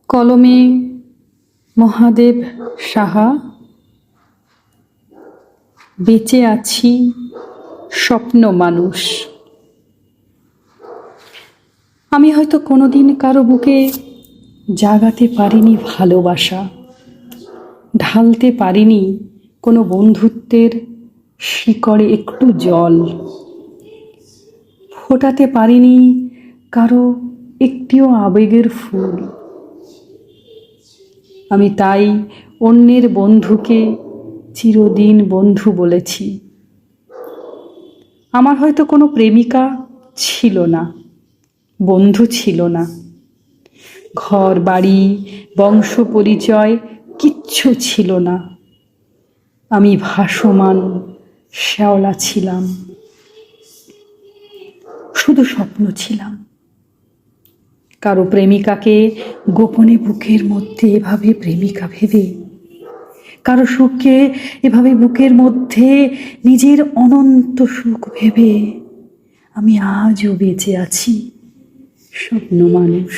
কলমে মহাদেব সাহা। বেঁচে আছি স্বপ্ন মানুষ। আমি হয়তো কোনোদিন কারো বুকে জাগাতে পারিনি ভালোবাসা, ঢালতে পারিনি কোনো বন্ধুত্বের শিকড়ে একটু জল, ফোটাতে পারিনি কারো একটিও আবেগের ফুল। আমি তাই অন্যের বন্ধুকে চিরদিন বন্ধু বলেছি। আমার হয়তো কোনো প্রেমিকা ছিল না, বন্ধু ছিল না, ঘর বাড়ি বংশ পরিচয় কিচ্ছু ছিল না। আমি ভাসমান শ্যাওলা ছিলাম, শুধু স্বপ্ন ছিলাম। কারো প্রেমিকাকে গোপনে বুকের মধ্যে এভাবে প্রেমিকা ভেবে, কারো সুখকে এভাবে বুকের মধ্যে নিজের অনন্ত সুখ ভেবে আমি আজও বেঁচে আছি স্বপ্ন মানুষ।